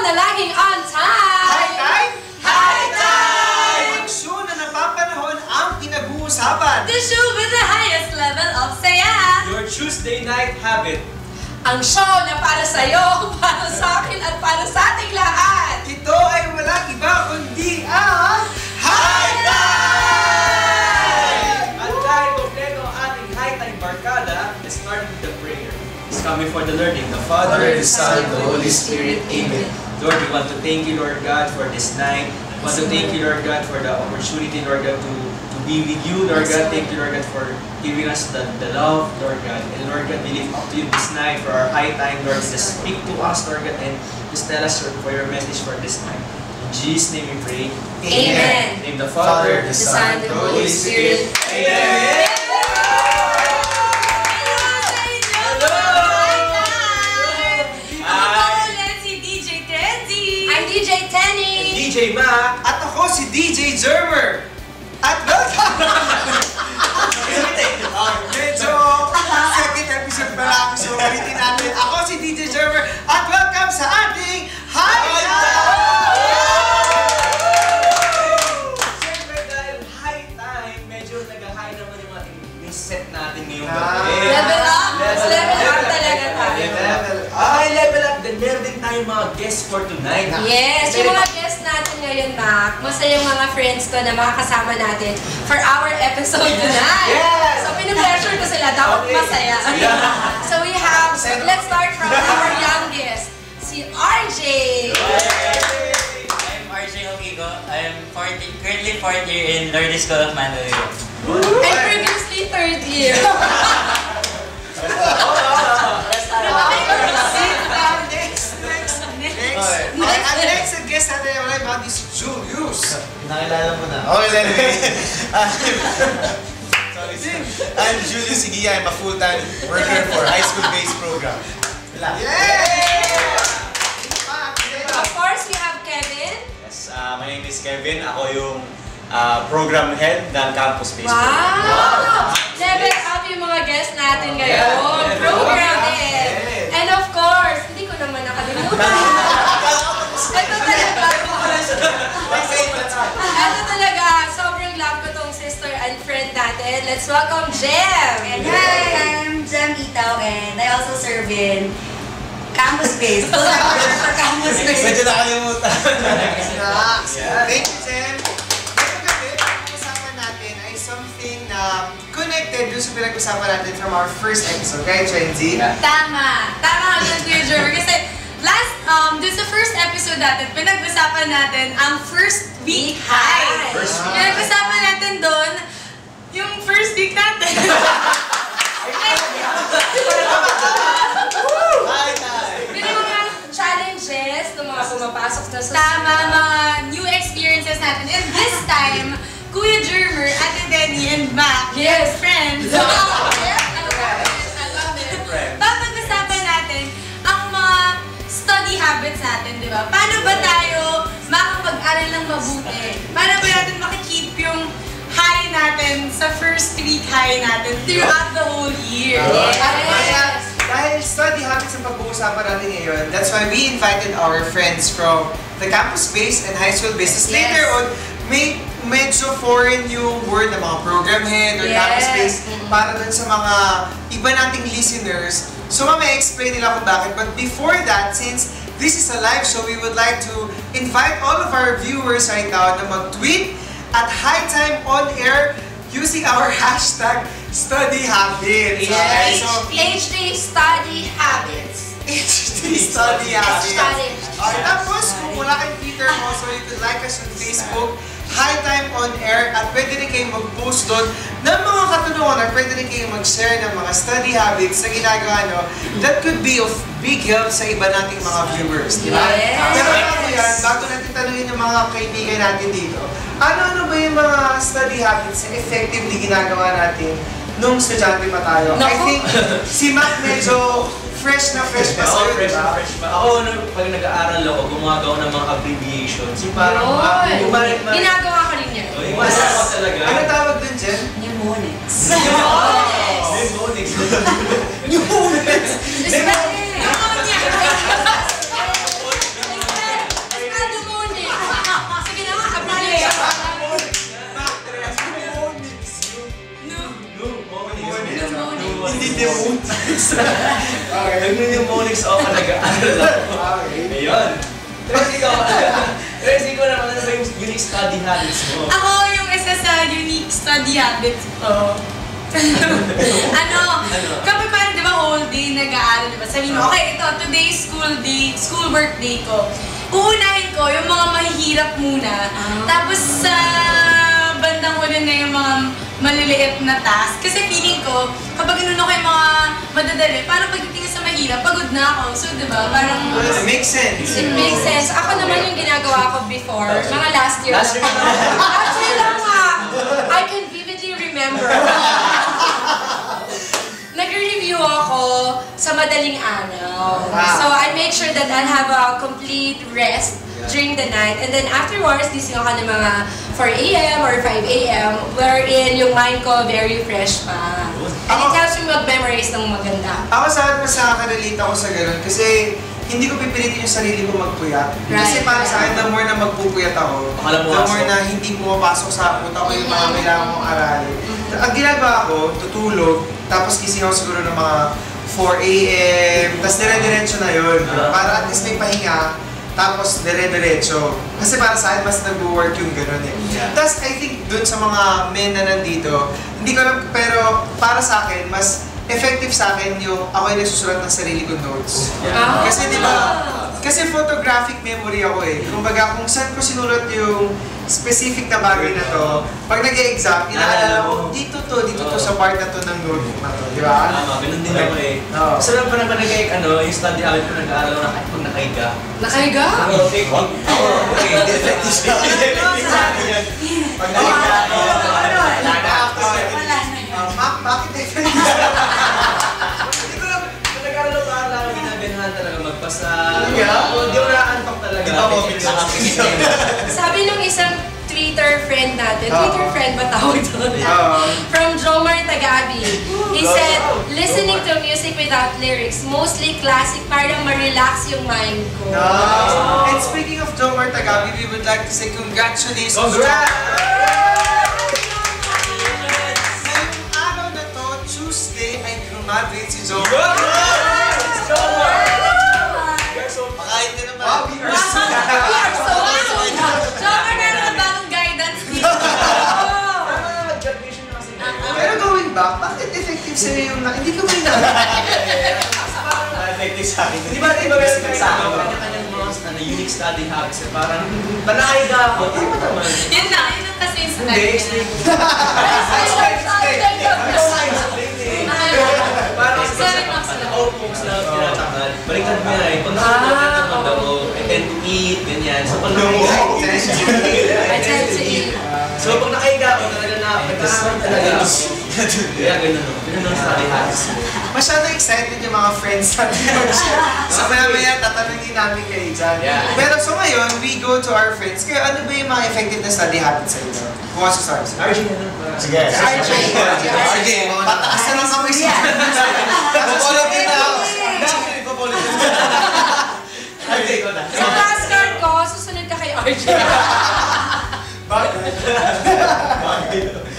na laging on time! High time? High time! Ang show na napapanahon ang pinag-uusapan. The show with the highest level of saya! Your Tuesday night habit. Ang show na para sa'yo, para sa akin, at para sa ating lahat! Ito ay walang iba kundi ang High Time! At dahil kompleto ang ating High Time barkada, let's start with the prayer. It's coming for the learning. The Father, the Son, the Holy Spirit. Amen. Lord, we want to thank you, Lord God, for this night. We want to thank you, Lord God, for the opportunity, Lord God, to be with you, Lord God. Thank you, Lord God, for giving us the love, Lord God. And Lord God, we lift up to you this night for our high time, Lord. Just speak to us, Lord God, and just tell us for your message for this night. In Jesus' name we pray. Amen. In the name of the Father, the Son, the Holy Spirit. Amen. DJ Mac. At ako si DJ Jermer. At welcome! Medyo second episode pa lang, so ulitin natin. Ako si DJ Jermer at welcome sa ating High Time! Siyempre dahil high time, medyo nag-high naman yung ating set natin ngayong gabi. Level up! Level up talaga tayo. Level up. Then meron din tayong mga guests for tonight. Yes, yung mga guests natin ngayon, Mac. Masaya yung mga friends ko na makakasama natin for our episode tonight. Yes! So, pinu-pressure ko sila. Dapat masaya. So, we have, let's start from our youngest, si RJ. I'm RJ Hokigo. I am currently 4th year in Lourdes School of Mandaluyong. And previously 3rd year. Ang next guest natin ay wala ibang si Julius. Nakilala mo na. Okay, anyway. Sorry. I'm Julius Igia. I'm a full-time worker for high school-based program. Yay! Of course, we have Kevin. Yes, my name is Kevin. Ako yung program head ng campus-based program. Wow! Level up yung mga guests natin ngayon. Program head. And of course, hindi ko naman nakalimutan. Ito talaga, sobrang love ko tong sister and friend natin. Let's welcome Jem! And hi, I'm Jem Itaw and I also serve in campus-based. For campus-based. Medyo nakalimutan. Thank you, Jen. Ngayong gabi, pag-usapan natin ay something na connected dun sa pinag-usapan natin from our first episode, right, Trenzy? Tama! Tama ka dyan, Kuya Jeremy. Kasi last, dun sa first episode natin, pinag-usapan natin ang first week high. Pinag-usapan natin dun yung first week natin. Yung mga challenges ng mga pumapasok na sa tama, mga new experiences natin. And this time, Kuya Jermer, Ate Denny, and Mac, yes, friends. Papag-usapan natin ang mga study habits natin, di ba? Paano ba tayo makapag-aral ng mabuti? Paano ba natin makikip yung high natin sa first week high natin throughout the whole year? Yes. Dahil study habits ang pag-uusapan natin ngayon, that's why we invited our friends from the campus-based and high school-based. Yes. Later on, may medyo foreign yung word ng mga program head or campus-based para dun sa mga iba nating listeners. So mamaya explain nila kung bakit. But before that, since this is a live show, we would like to invite all of our viewers right now na mag-tweet at High Time On Air using our hashtag Study Habits. Yes. So, HD Study Habits. HD Study Habits. Okay, tapos kung wala kayong Twitter mo, so you could like us on Facebook, High Time On Air, at pwede rin kayong mag-post doon ng mga katanungan at pwede rin kayong mag-share ng mga study habits na ginagawa nyo that could be of big help sa iba nating mga viewers, di ba? Yes. Pero bago yan, bago natin tanungin yung mga kaibigan natin dito, ano ba yung mga study habits na effectively ginagawa natin nung estudyante pa tayo? I think si Mac medyo fresh na fresh pa sa'yo, Fresh diba? na fresh pa. Ako, pag nag-aaral ako, gumagawa ng mga abbreviations. Yung parang, ginagawa ko rin yan. Yung ako talaga. Ano tawag dun, Jen? Mnemonics. Mnemonics. Mnemonics! May mnemonics ako nag-aaral ako. Ayun. Tres, ikaw naman, ano ba yung unique study habits mo? Ako yung isa sa unique study habits ko. Kapag parang di ba whole day nag-aaral, di ba? Sabihin mo, okay, ito, today's school work day ko. Uunahin ko yung mga mahihirap muna. Tapos sa bandang huli na yung mga maliliit na task. Kasi feeling ko, kapag inuno ko yung mga madadali, parang pagdating sa mahirap, pagod na ako. So, di ba? Parang... It makes sense. It makes sense. Ako naman yung ginagawa ko before, mga last year. Actually lang I can vividly remember. Nag-review ako sa madaling araw. So I make sure that I'll have a complete rest during the night. And then afterwards, gising ako ng mga 4 a.m. or 5 a.m. wherein yung mind ko very fresh pa. And it helps me mag-memorize ng maganda. Ako sa relate ako sa ganun kasi hindi ko pipilitin yung sarili ko magpuyat. Kasi para sa akin, the more na magpupuyat ako, the more na hindi pumapasok sa utak ko yung mga kailangan mong aralin. Ang ginagawa ko, tutulog, tapos gising ako siguro ng mga 4 a.m. Tapos dire-diretso na yun. Para at least may pahinga, tapos dire-diretso. Kasi para sa akin, mas nag-work yung gano'n eh. Tapos I think dun sa mga men na nandito, hindi ko alam, pero para sa akin, mas effective sa akin yung ako yung nagsusulat ng sarili kong notes. Kasi di ba, kasi photographic memory ako eh. Kumbaga kung saan ko sinulat yung specific na bagay na to, pag nag-e-exam, inaalala ko, dito to sa part na to ng notebook na to, di ba? Tama, ganun din ako eh. Sarap pa naman yung study habit ko nag-aaral ko na kahit pag nakahiga. Nakahiga? Effective sa akin. Pag nakahiga, bakit effective? Hindi ko lang, nag-aaral ako para ginaganahan talaga magpasa. Hindi ko nakaantok talaga. Sabi nung isang Twitter friend natin, Twitter friend ba tawag doon? From Jomar Tagabi. He said, listening to music without lyrics, mostly classic, parang ma-relax yung mind ko. And speaking of Jomar Tagabi, we would like to say congratulations. Tuesday ay graduate si Jomar. Pakain ka naman. Wow, we are so Jomar, meron na bagong guidance dito. Pero going back, bakit effective sa'yo yung hindi ko may Effective sa akin. Di ba meron kayo sa akin? Kanya-kanyang mga unique study habits na parang panakahiga ako. Yun na kasi yung Hindi, explain ko. Parang sa outbooks na tinatakad, baliktad mo yan. Pag nakakapit ng magdamo, I tend to eat, ganyan. So pag nakahiga, I tend to eat. so pag nakahiga ako, talaga nagkakaroon talaga ako. Kaya ganun o. Ganun ang study habits. Masyado excited yung mga friends natin. So maya tatanungin namin kayo dyan. Pero so ngayon, we go to our friends. Kaya ano ba yung mga effective na study habits sa inyo? Who wants to start? RJ na lang. Sige. RJ, pataas na lang kami siya. Papolitin na ako. Papolitin na. RJ, ikaw na. Sa class card ko, susunod ka kay RJ. Bakit?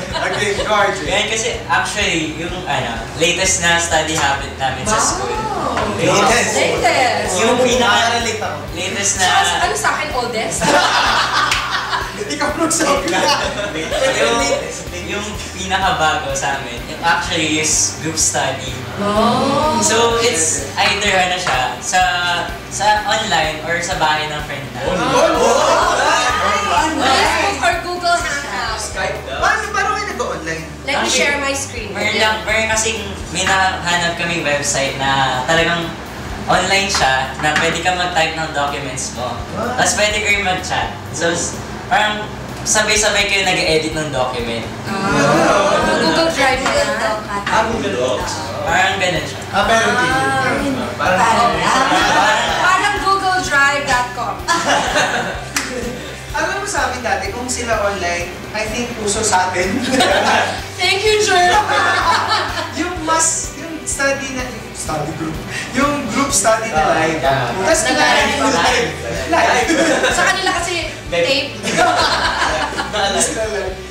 Okay, go RJ. Yan kasi actually, yung latest na study habit namin sa school. Latest. Yung latest na... Ano sa akin, oldest? Ikaw nagsabi na. yung pinakabago sa amin, yung actually is group study. Oh. So it's either siya, sa online or sa bahay ng friend na. Facebook or Google Hangouts. Paano kayo nag-online? Let me share my screen. Meron kasing may nahanap kaming website na talagang online siya na pwede ka mag-type ng documents mo. Tapos pwede kayo mag-chat. So parang sabay-sabay kayo nag-edit ng document. Google Drive na. Google Docs. Parang ganun siya. Parang googledrive.com. Alam mo sa amin dati, kung sila online, I think puso sa atin. Thank you, Jer. yung study group. Yung group study na live. Tapos live. Sa kanila kasi tape.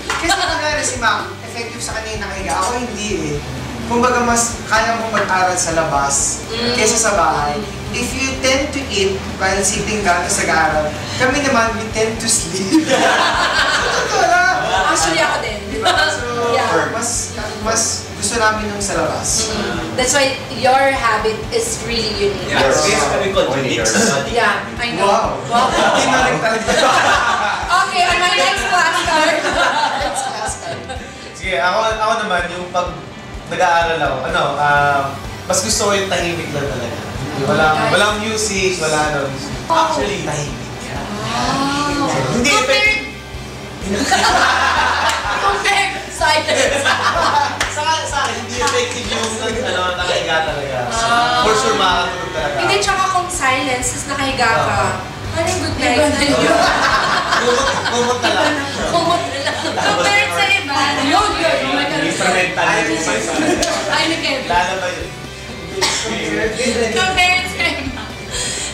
Kasi nangyari si Ma'am, effective sa kanya yung nakahiga. Ako hindi eh. kumbaga mas kaya mo mag-aral sa labas kaysa sa bahay. If you tend to eat while sitting down sa nag-aaral, kami naman, we tend to sleep. Totoo lang. Actually, ako din. Diba? So, Yeah. mas gusto namin yung sa labas. That's why your habit is really unique. Yeah, so yes, kami contradict sa study. Yeah, I know. Wow! Tinalik talaga. Okay, on my next flashcard. Sige, ako naman, yung pag nag-aaral ako, mas gusto ko yung tahimik lang talaga. Walang music, wala ano. Actually, tahimik. Hindi effective. Compared to silence. Sa akin, hindi effective yung nakahiga talaga. For sure, makakatulog talaga. Hindi, tsaka kung silence, tapos nakahiga ka. Parang good night na yun. Kumot na lang. Kumot na lang. Compared sa iba, Yun. Instrumental yung isa. Ay, ni Kevin. Lalo ba yun? compared sa iba,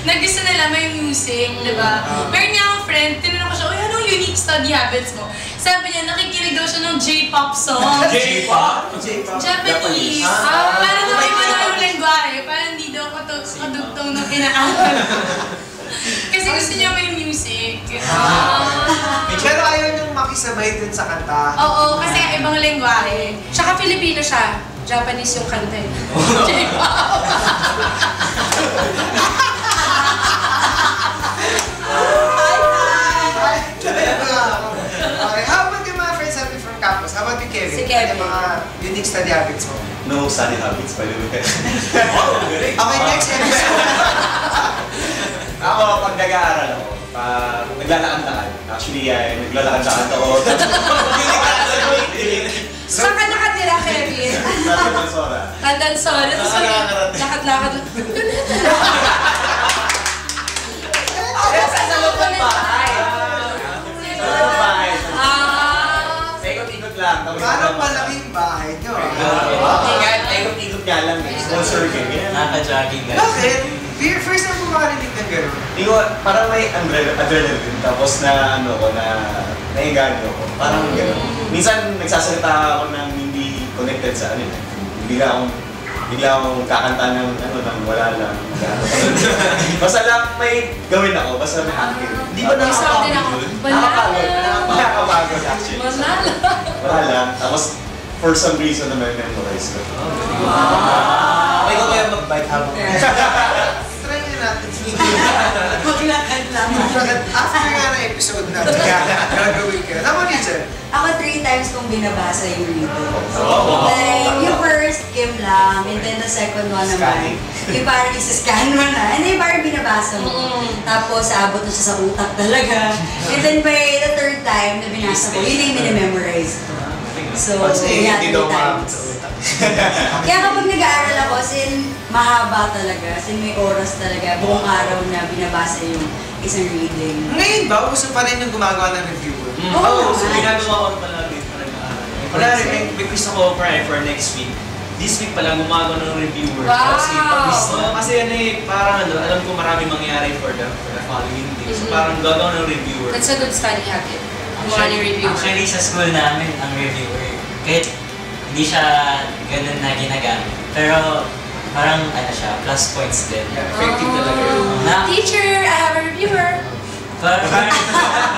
na gusto nila may music, di ba? Meron niya akong friend, tinanong ko siya, uy, anong unique study habits mo? Sabi niya, nakikinig daw siya ng J-pop song. J-pop? Japanese. Para daw iba daw yung lengguwahe. Para hindi daw kadugtong ng kinaaral. Kasi gusto niya may music. Pero ayaw niyang makisabay dun sa kanta. Oo, kasi ibang lengguwahe. Tsaka Filipino siya. Japanese yung kanta eh. J-pop. Okay, how about yung mga friends natin from campus? How about you, Kevin? Si Kevin. Yung mga unique study habits mo. No study habits, by the way. Okay, next episode. Ako, pag nag-aaral ako, naglalakad-lakad. Actually, naglalakad-lakad ako. Saan ka nakatira, Kevin? Naglalakad-lakad. Tandansora. Tapos lakad-lakad. Sa loob ng bahay. Sa ikot-ikot lang. Parang malaking bahay nyo. Ikot-ikot nga lang. Small circle. Naka-jogging guys. Bakit? First time ko makarinig ng gano'n. Parang may adrenaline. Tapos na naiganyo ko. Parang gano'n. Minsan nagsasalita ako ng hindi connected sa ano. Bigla akong kakanta ng wala lang. Basta lang may gawin ako, basta may acting. Di ba nakakapagod din ako? Nakakapagod actually. Wala lang. Tapos for some reason na may memorize ko. Okay ko kaya mag-bike habang. Try nyo natin. Maglakad lang. After nga na episode natin, gagawin ka. Naman yun, sir. Ako 3 times kong binabasa yung reader. Like, yung first game lang, and then the second one naman. Yung parang isa-scan mo na, and then parang binabasa mo. Tapos, abot na siya sa utak talaga. And then by the third time na binasa ko, yun yung minamemorize ko. So, yeah, 3 times. Kaya kapag nag-aaral ako, sin mahaba talaga, sin may oras talaga, buong araw na binabasa yung isang reading. Ngayon ba, uso pa rin yung gumagawa ng reviewer? Oo, so ginagawa ko palagi para nag-aaral. May gusto ko for next week. This week pala gumagawa ng reviewer. Wow! Kasi parang alam ko marami mangyayari for the following day. So parang gagawa ng reviewer. That's a good study habit. Gumawa ng reviewer. Actually, sa school namin, ang reviewer, kahit hindi siya ganun na ginagamit. Pero parang siya, plus points din. Effective talaga yun. Teacher, I have a reviewer.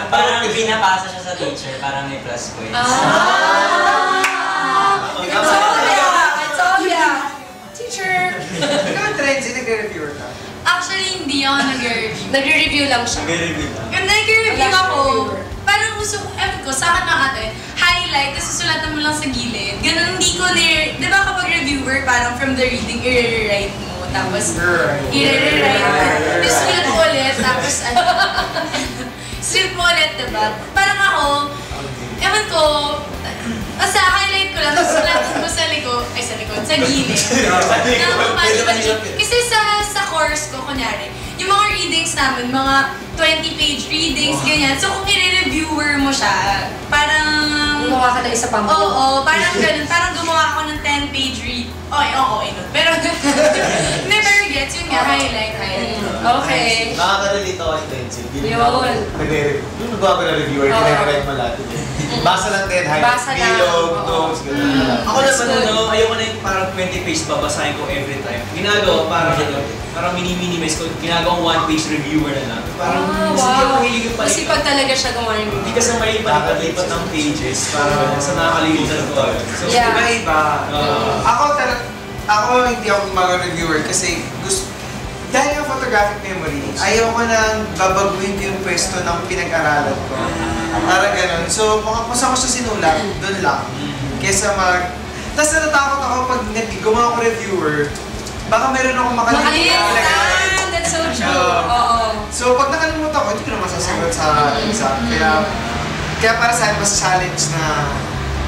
Parang pinapasa siya sa teacher, parang may plus points. I told ya! Teacher! Ikaw ang trendy, nagre-reviewer ka? Actually, hindi ako nag-review. Nagre-review lang siya. Nag-review lang. Yung nag-review Wala siyang ako, reviewer. parang gusto ko, ewan ko, sa akin ng ate, highlight, tapos susulatan mo lang sa gilid. Ganun, hindi ko di ba kapag reviewer, parang from the reading, i-rewrite mo. Tapos, i-rewrite mo. Tapos, sulat mo ulit, tapos, sulat mo ulit, diba? Parang ako, ewan ko, basta highlight ko lang, tapos sulatan ko sa likod, sa gilid. Kasi sa course ko, kunyari, yung mga readings namin, mga 20-page readings, ganyan. So, kung i-reviewer mo siya, parang... Gumawa ka na isa pang book. Oo, parang ganun. Parang gumawa ako ng 10-page read. Okay nun. Pero, never gets. Yun nga, highlight. Okay. Nakaka-relate ako kay Denzel. Yun. Nung nagawa ko na reviewer, kinaka-write mo lahat. Basa lang din, Basa lang. bilog, Oo. notes, gano'n. Ako naman ayoko na yung parang 20 page babasahin ko every time. Ginagawa parang mini-minimize ko. Ginagawa ko 1 page reviewer na lang. Parang hindi ako mahilig yung palipat. Masipag talaga siya gumawa ng Hindi kasi may palipat ng pages para sa nakakalimutan ko. So, Yeah. Iba-iba. Ako hindi ako mag-reviewer kasi dahil yung photographic memory, ayaw ko nang babaguhin ko yung pwesto ng pinag-aralan ko. Parang ganun. So, kung saan ko siya sinulat, doon lang. Kesa Tapos natatakot ako pag gumawa ko reviewer, baka meron akong makalimutan. That's so true. Oo. So, pag nakalimutan ko, hindi ko na masasagot sa exam. Kaya para sa akin, mas challenge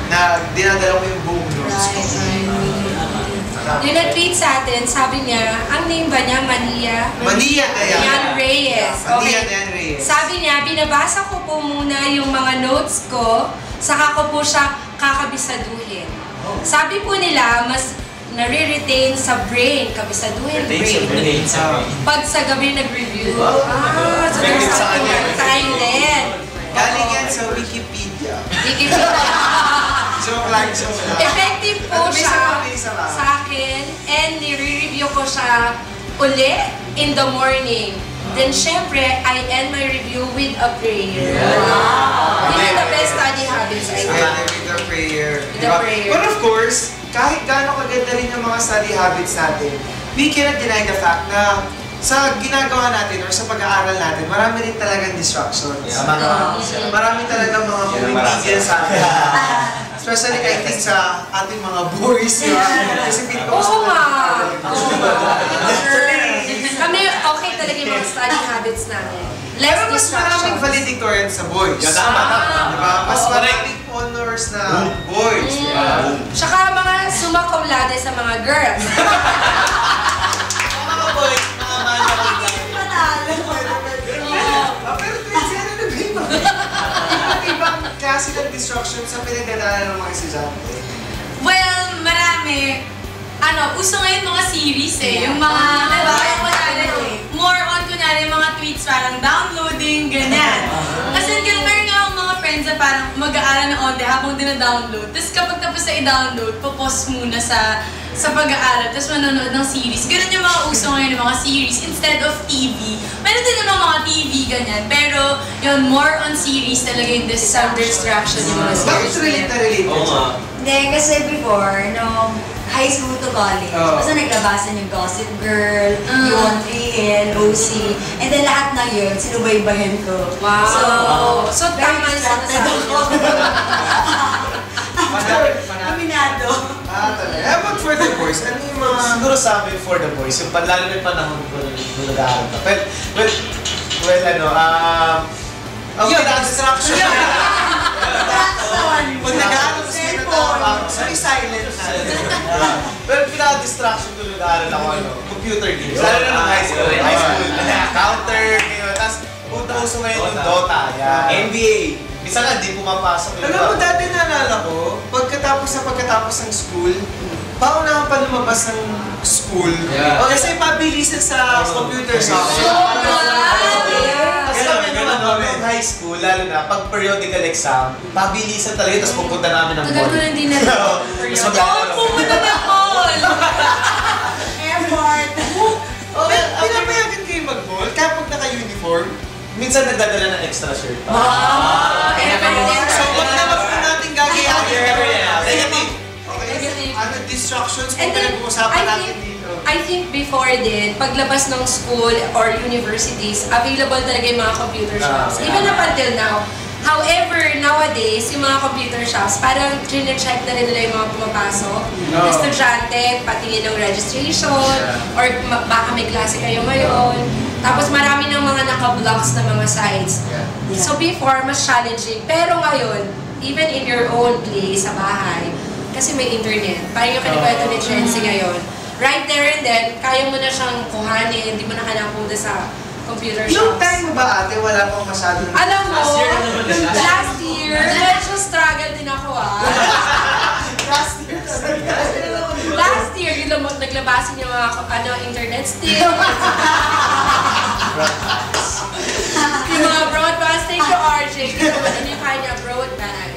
na dinadala ko yung buong notes ko. Yung nag-tweet sa atin, sabi niya, ang name ba niya? Mania Dayan Reyes. Mania Dayan Reyes. Sabi niya, binabasa ko po muna yung mga notes ko, saka ko po siya kakabisaduhin. Sabi po nila, mas nare-retain sa brain, kabisaduhin brain. Pag sa gabi nag-review. So there's something time din. Galing yan sa Wikipedia. Joke lang. Effective po siya sa akin and nire-review ko siya uli in the morning. Then syempre, I end my review with a prayer. Wow! Yun the best study habits I have. With the prayer. With the prayer. But of course, kahit gaano kaganda rin yung mga study habits natin, we cannot deny the fact na sa ginagawa natin or sa pag-aaral natin, marami rin talagang distractions. Marami talagang mga pumipigil sa atin. Especially I think sa ating mga boys. Kasi feeling ko Oo nga. Kami okay talaga yung mga study habits namin. Less Pero mas maraming distractions. valedictorian sa boys. Diba? Mas maraming honors na boys. Tsaka mga summa cum laude sa mga girls. Mga boys, mga manang Pero twins, yan na iba. Iba't ibang klase ng distraction sa pinagdadaanan ng mga estudyante. Well, marami. Uso ngayon mga series yung mga, diba, yung more on kunyari mga tweets parang downloading, ganyan. Kasi meron nga akong mga friends na parang mag-aaral ng onde habang dina-download. Tapos kapag tapos na i-download, popost muna sa pag-aaral, tapos manonood ng series. Ganun yung mga uso ngayon ng mga series instead of TV. Meron din naman mga TV, ganyan. Pero yun, more on series talaga yung distraction yung mga Bakit series. relate na relate Oo nga. Hindi, kasi before, nung high school to college, basta naglabasan yung Gossip Girl, yung 3N, OC, and then lahat na yun, sinubaybayan ko. Wow. So very tama yung distracted sinasabi ako. Panalo. Aminado. Talaga. But for the boys, ano yung mga... Siguro sa amin for the boys, yung lalo na yung panahon ko nung nag-aaral ka. Ang distraction. Pag nag-aaral ko sa tinatawag, sorry, silent na. Pero pinaka-distraction ko nung nag-aaral ako, computer games. Lalo na nung high school. Counter, gano'n. Tapos, uso ngayon yung Dota. NBA. Minsan nga, di pumapasok yung Alam mo, dati naalala ko, pagkatapos ng school, paunahan pa lumabas ng school. Kasi pabilisan sa computer shop. Kasi kami nung high school, lalo na, pag periodical exam, pabilisan talaga, tapos pupunta namin ng Tagal mall. ko na hindi na Pumunta ng mall! Airport. Pinapayagan kayo mag-mall, kaya pag naka-uniform. Minsan nagdadala ng extra shirt. So, wag naman po natin gagayahin. Negative. Okay, distractions po And then, pinag-uusapan natin dito. I think before din, paglabas ng school or universities, available talaga yung mga computer shops. Even up until now. However, nowadays, yung mga computer shops, parang check na rin nila yung mga pumapasok. Estudyante, patingin ng registration, or baka may klase kayo ngayon. Tapos marami ng mga naka-blocks na mga sites. So before, mas challenging. Pero ngayon, even in your own place, sa bahay, kasi may internet, parang yung kanikwento ni Chenzi ngayon, right there and then, kaya mo na siyang kuhanin, hindi mo na kailangan punta sa computer shops. Yung time mo ba ate, wala pang masyadong... Alam mo, last year, medyo struggle din ako Last year, yung naglabasin yung mga internet still. Yung mga broadband, thank you RJ. Hindi ko niya broadband.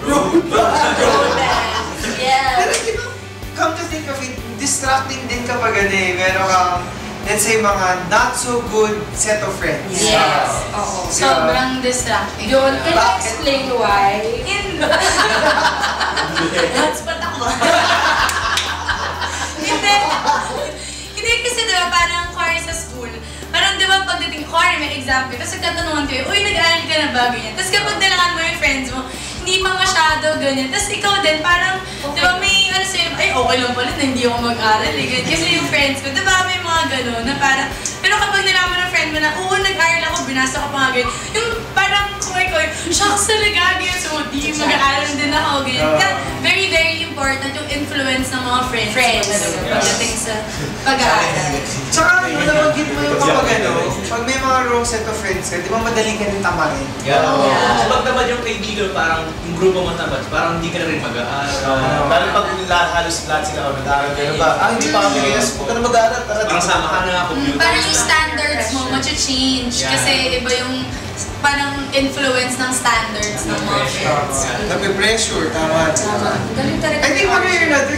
let's say, mga not so good set of friends. Yes. Oo. Sobrang distracting. Yun, can you explain why? Hotspot ako. Hindi. Hindi kasi diba parang core sa school. Parang diba pagdating core, may example. Tapos nagtatanungan ko uy, nag-aaral ka na ba? Ganyan. Tapos kapag nilangan mo yung friends mo, hindi pa masyado ganyan. Tapos ikaw din, parang, diba may ano sa'yo, ay okay lang pala na hindi ako mag-aral. Eh. Kasi yung friends ko, diba may mga gano'n na parang, pero kapag nilaman ng friend mo na, oo, nag-aral ako, binasa ko pa nga ganyan. Yung parang kumaikoy, shucks talaga, ganyan. So, di mag-aaral din ako, ganyan. Kaya, very, very important yung influence ng mga friends. Pagdating sa pag-aaral. Tsaka, nabanggit mo yung kapag pag may mga wrong set of friends ka, di ba madaling ka rin tamarin? Kapag tamad yung kaibigan, parang yung grupo mo tamad, parang hindi ka na rin mag-aaral. Lalo pag halos lahat sila mag-aaral ka na ba? Hindi pa kami ganyan. Huwag ka na mag-aaral. Parang sama ka na computer. Parang yung standards mo, change kasi iba yung parang influence ng standards ng mga friends. Nape-pressure, tama. Galing talaga. I think one way or another,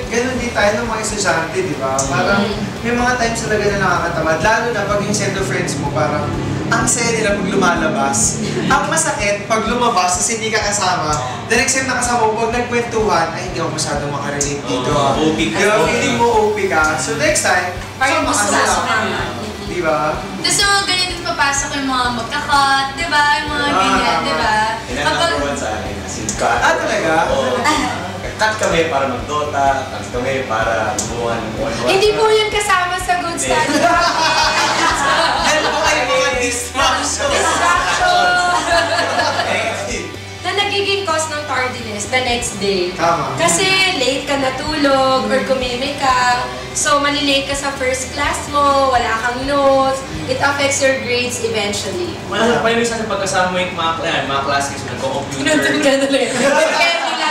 ganun din tayo ng mga estudyante, di ba? Parang may mga times talaga na nakakatamad. Lalo na pag yung set of friends mo, parang ang saya nila pag lumalabas. Ang masakit, pag lumabas, kasi hindi ka kasama, the next time na kasama mo, pag nagkwentuhan, ay hindi ako masyadong makarelate dito. OP ka. Diba? Feeling mo OP ka. So next time, Parang sama ka sila. Di ba? Tapos yung mga ganyan din papasok yung mga magka-cut, di ba? Yung mga ganyan, di ba? Number one sa akin, kasi cut. Talaga? Cut kami para mag-Dota, cut kami para gumawa ng one-one. Hindi po yun kasama sa good study. Ano po kayo mga distraction? Na nagiging cause ng tardiness the next day. Tama. Kasi late ka natulog or kumimik ka. So, malilate ka sa first class mo, wala kang notes. It affects your grades eventually. Wala pa yung isa sa pagkasama mo yung mga classmates mo, nagko-computer. Pinuntan ka na lang. Kaya nila.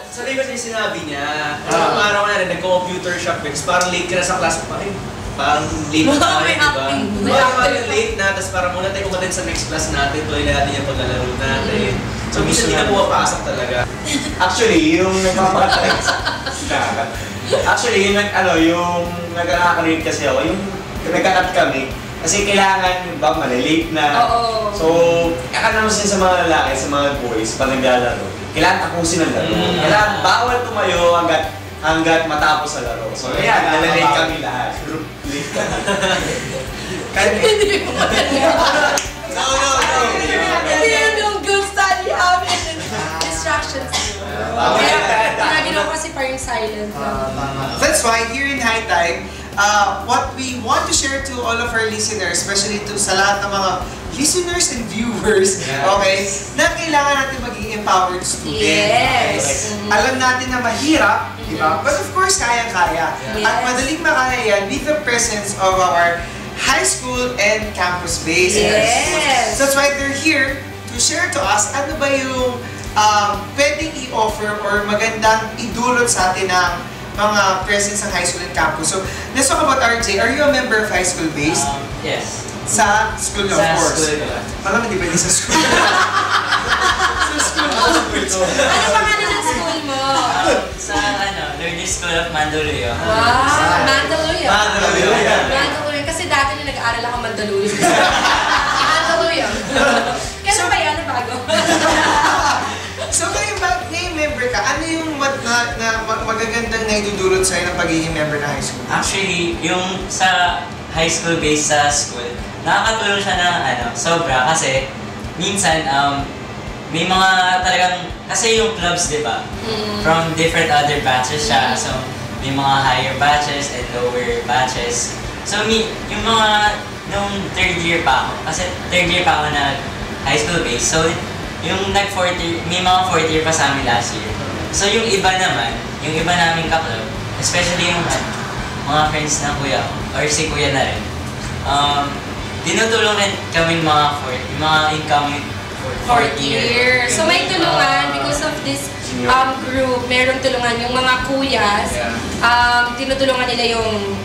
Sabi ko siya sinabi niya, parang araw na rin, nagko-computer shop, parang late ka na sa class pa rin. Parang late na tayo, May diba? acting. Parang late na, tapos parang muna tayo umatin sa next class natin, tuloy natin yung paglalaro natin. So minsan hindi na pumapasok talaga. Actually, yung nagpapakatalit Actually, yung nag-nakaka-relate kasi ako, yung nagkakat kami, kasi kailangan yung bang malilate na. Oo. So, kakanamusin sa mga lalaki, sa mga boys, pag naglalaro, kailangan tapusin ang laro. Kailangan bawal tumayo hanggat matapos ang laro. So, ayan, nalalate kami lahat. Late kami. No. Kasi yun yung good study habit. Distractions. Kaya ginawa kasi parang silent lang. That's why here in High Time, what we want to share to all of our listeners, especially to sa lahat ng mga listeners and viewers, okay, na kailangan natin maging empowered student. Yes. Okay? Alam natin na mahirap, di ba? But of course, kayang-kaya. Yes. At madaling makaya yan with the presence of our high school and campus base. Yes. So that's why they're here to share to us ano ba yung pwedeng i-offer or magandang idulot sa atin ng mga presence ng high school and campus. So, let's talk about RJ. Are you a member of high school base? Yes. Sa school, of Sa course. school ko lang. Alam mo, di ba sa school? Sa school. Ano pangalan ng school mo? Sa Lourdes School of Mandaluyong. Wow, Mandaluyong. Mandaluyong. Mandaluyong. Kasi dati nung nag-aaral ako Mandaluyong. Mandaluyong. Kailan ba yan? Bago? So, ngayon member ka, ano yung magagandang naidudulot sa'yo ng pagiging member ng high school? Actually, yung sa high school based sa school, nakakatulong siya ng sobra kasi minsan may mga talagang, kasi yung clubs, di ba? From different other batches siya. So, may mga higher batches and lower batches. So, yung mga, nung third year pa ako, kasi third year pa ako na high school based. So, yung nag-fourth year, may mga fourth year pa sa amin last year. So, yung iba naman, yung iba naming ka-club, especially yung mga friends ng kuya ko, or si kuya na rin, dinutulong rin kami mga yung mga incoming fourth year. So may tulungan because of this group, meron tulungan yung mga kuyas, tinutulungan nila yung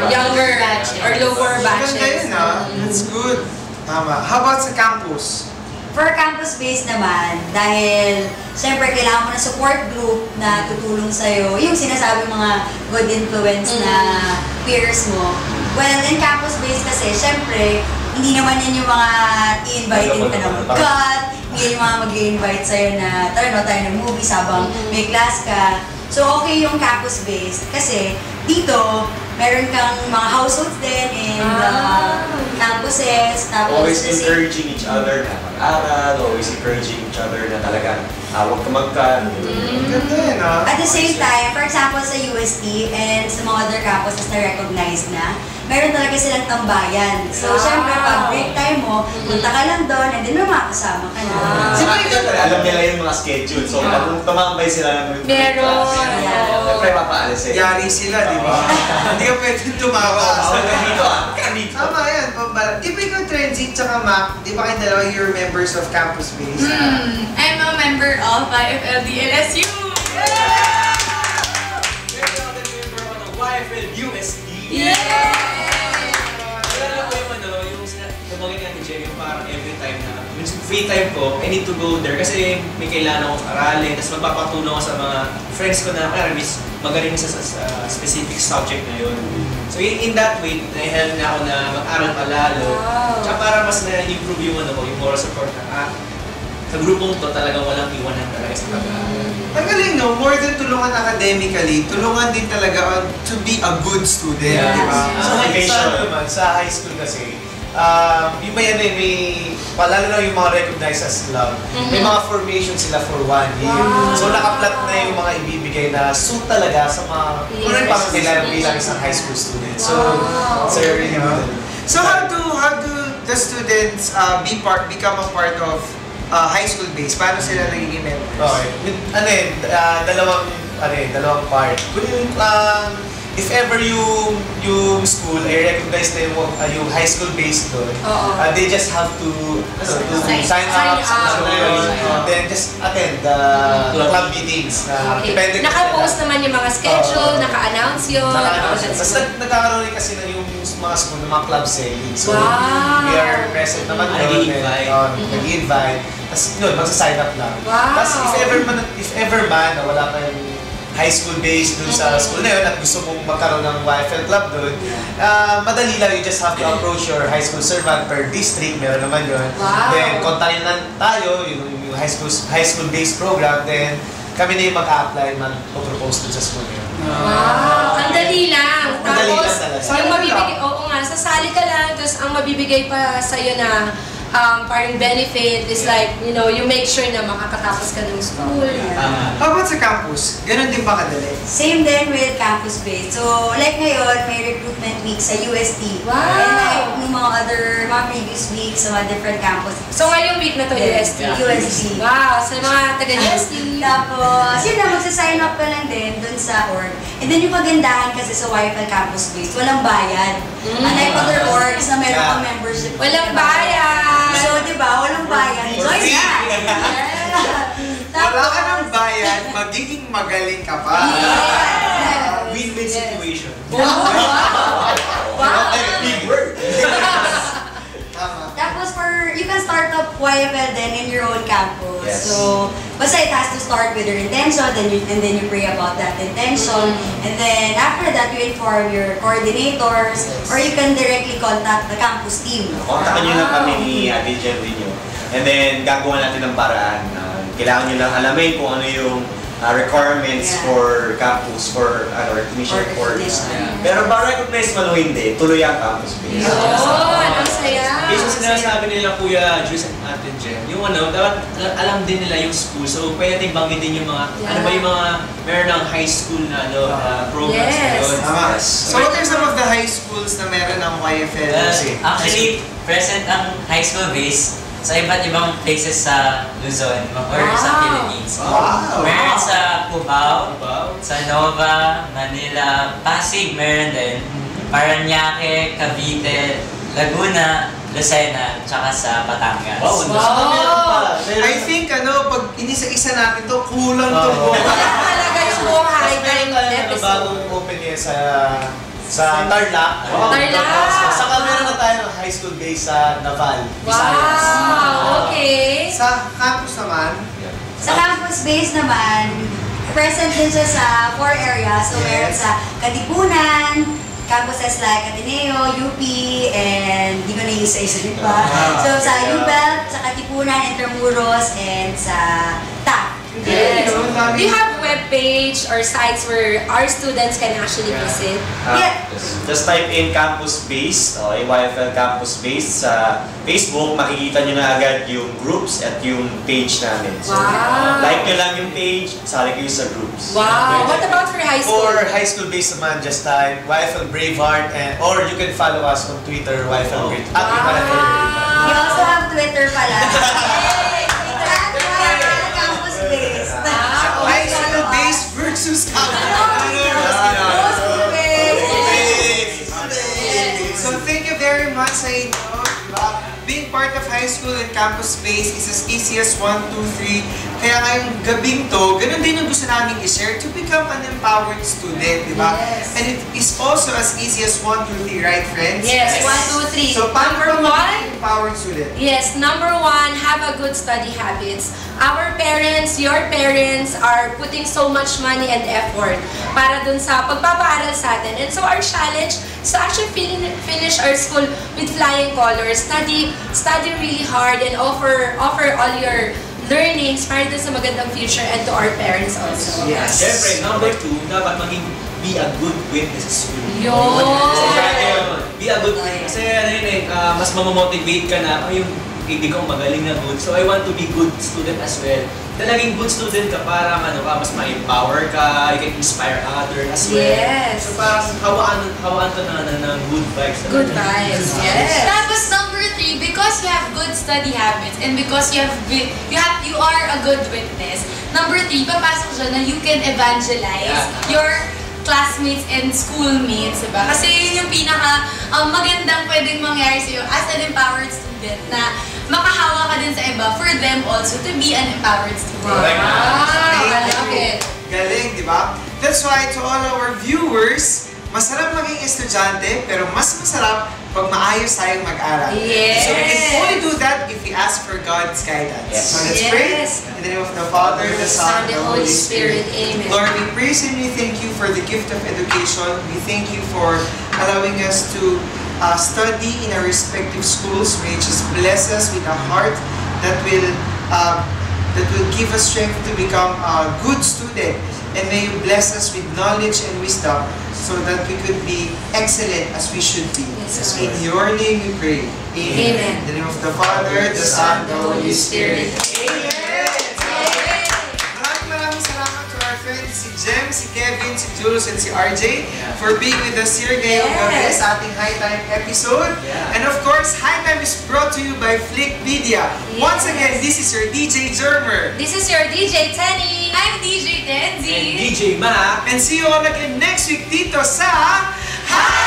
younger or lower batches. Ganda yun, That's good. Tama. How about sa campus? For campus-based naman, dahil siyempre kailangan mo ng support group na tutulong sa'yo, yung sinasabi mga good influence na peers mo. Well, in campus-based kasi, siyempre, hindi naman yan yung mga i-invite ka na mag-cut, hindi yan yung mga mag-i-invite sa'yo na tara no, tayo ng movies habang may class ka. So, okay yung campus-based kasi dito, meron kang mga households din in the campuses. Tapos, Always encouraging each other na mag-aral, always encouraging each other na talaga huwag ka mag-cut. Ganda yun, ah. At the same time, for example, sa UST and sa mga other campuses na recognized na, meron talaga silang tambayan. So, syempre, pag break time mo, punta ka lang doon, and then may makakasama ka na. Siyempre, alam nila yung mga schedule. So, kung tumambay sila ng Meron. siyempre, mapaalis eh. Yari sila, di ba? Hindi ka pwedeng tumawa. Dito ah. Dito. Tama yan, pambala. Di ba ikaw, Trenzy, tsaka Mac, di ba kayo dalawa you're members of Campus Base? I'm a member of YFLD LSU! YFL USD. Wala po yung yung nabagay nga ni Jerry, yung parang every time na, yung free time ko, I need to go there kasi may kailangan akong aralin, tapos magpapatulong ako sa mga friends ko na magaling sa specific subject na yun. So in that way, na-help na ako na mag-aral pa lalo. Tsaka para mas na-improve yung yung moral support na sa grupong to talagang walang iwanan talaga sa pag-aaral. Ang galing, no? More than tulungan academically, tulungan din talaga to be a good student, di ba? Sa naman, sa high school kasi, yung may lalo na yung mga recognized as club, may mga formation sila for 1 year. So nakaplat na yung mga ibibigay na suit talaga sa mga pangangailangan bilang isang high school student. So, really good. So how do the students become a part of high school base? Paano sila nagiging members? Okay. Dalawang part. If ever yung school ay recognize na yung high school based doon, they just have to sign up, then just attend the club meetings. Depende Naka-post naman yung mga schedule, naka-announce yun. Tapos nagkakaroon rin kasi na yung mga school, ng mga club selling. So, we are present naman doon. Nag-invite. Tapos yun, magsa-sign up lang. Tapos if ever man na wala kayong high school based dun sa school na yun at gusto mong magkaroon ng YFL club dun, madali lang, you just have to approach your high school servant per district, meron naman yun. Then, kontakin lang tayo, yung high school based program, then kami na yung mag-a-apply, mag-propose dun sa school yun. Ang dali lang. Madali lang Tapos, talaga. yung mabibigay, sasali ka lang, tapos ang mabibigay pa sa'yo na parang benefit is like, you make sure na makakatapos ka ng school. How about sa campus? Ganon din ba kadali? Same din with campus-based. So, like ngayon, may recruitment week sa UST. Wow! And like, yung mga previous weeks sa mga different campuses. So, ngayong week na to, UST. UST. Wow! Sa mga taga-UST. Tapos, yun na, magsasign up ka lang din dun sa org. And then yung kagandahan kasi sa YFL campus-based, walang bayad. Unlike other orgs na meron kang membership. Walang bayad! So, di ba, walang bayad. Join na! Wala ka ng bayad, magiging magaling ka pa. Win-win situation. Big word. Tapos you can start up YFL then in your own campus. Yes. So, basta it has to start with your intention, and then you pray about that intention. And then after that, you inform your coordinators, or you can directly contact the campus team. Kontakin nyo lang kami ni Ate Jerry nyo. And then, gagawa natin ng paraan. Kailangan nyo lang alamin kung ano yung requirements for campus, for recognition course. Pero ba recognize man o hindi, tuloy ang campus base. Ang saya! Kasi sinasabi nila Kuya Juice at Ate Jen, yung dapat alam din nila yung school. So, pwede natin banggitin yung mga, yung mga, meron ng high school na programs na yun. Tama. So, what are some of the high schools na meron ng YFL? Actually, present ang high school base sa iba't ibang places sa Luzon or sa Philippines. Meron sa Cubao, sa Nova, Manila, Pasig meron din, Parañaque, Cavite, Laguna, Lucena, tsaka sa Batangas. I think, pag inisa-isa natin to, kulang to. Talaga yung buong high time episode. Bagong open niya sa Sa Tarlac. Tarlac. Saka meron na tayo ng high school base sa Naval, Visayas. Wow! Okay. Sa campus naman, Sa campus base naman, present din siya sa 4 areas. So, meron sa Katipunan, campuses like Ateneo, UP, and di ko na isa-isa rin pa. So, sa UBEL, sa Katipunan, Intramuros, and sa TAP. Yes. Do you have web page or sites where our students can actually visit? Yeah. Just type in campus base, YFL campus base sa Facebook, makikita nyo na agad yung groups at yung page namin. So, Wow. like nyo lang yung page, sali kayo sa groups. Wow! What about for high school? For high school base naman, just type YFL Braveheart, or you can follow us on Twitter, YFL Braveheart. At YFL Braveheart. We also have Twitter pala. Campus base. high school base versus campus. So thank you very much sa inyo. Diba? Being part of high school and campus space is as easy as 1, 2, 3. Kaya ngayong gabing to, ganun din yung gusto namin i-share to become an empowered student, di ba? Yes. And it is also as easy as 1, 2, 3, right friends? Yes, 1, 2, 3. So paano Number ka one, maging empowered student? yes, number 1, have a good study habits. Our parents, your parents are putting so much money and effort para dun sa pagpapaaral sa atin. And so our challenge is to actually finish our school with flying colors. Study really hard and offer all your learnings para dun sa magandang future and to our parents also. Yes. Siyempre, number 2, dapat maging be a good witness sa school. Yun! Be a good witness. Kasi ano yun mas mamamotivate ka na, yung hindi ko magaling na good. So I want to be good student as well. Talaging good student ka para mas ma-empower ka, you can inspire others as well. Yes. So parang hawaan to ng good vibes. Good vibes, yes. Tapos number 3, because you have good study habits and because you are a good witness. Number 3, papasok siya na you can evangelize your classmates and schoolmates, diba? Kasi yun yung pinaka magandang pwedeng mangyari sa'yo as an empowered student na makahawa ka din sa iba for them also to be an empowered student. Wow, I love it. Galing, di ba? That's why to all our viewers, masarap maging estudyante, pero mas masarap pag maayos tayong mag-aral. Yes. So we can only do that if we ask for God's guidance. Yes. So let's Yes. pray. In the name of the Father, the Son, and the Holy Spirit. Amen. Lord, we praise and we thank you for the gift of education. We thank you for allowing us to study in our respective schools. May you just bless us with a heart that will give us strength to become a good student. And may you bless us with knowledge and wisdom so that we could be excellent as we should be. Yes, In your name we pray. Amen. In the name of the Father, the Son, the Holy Spirit. Amen! Maraming salamat to our friends, si Jem, si Kevin, si Jules, and si RJ for being with us here ngayong gabi sa ating High Time episode. Yeah. And of course, High Time is brought to you by Flick Media. Once again, this is your DJ Jermer. This is your DJ Tenny. I'm DJ Tenzi. And DJ Mac. And see you all again next week dito sa High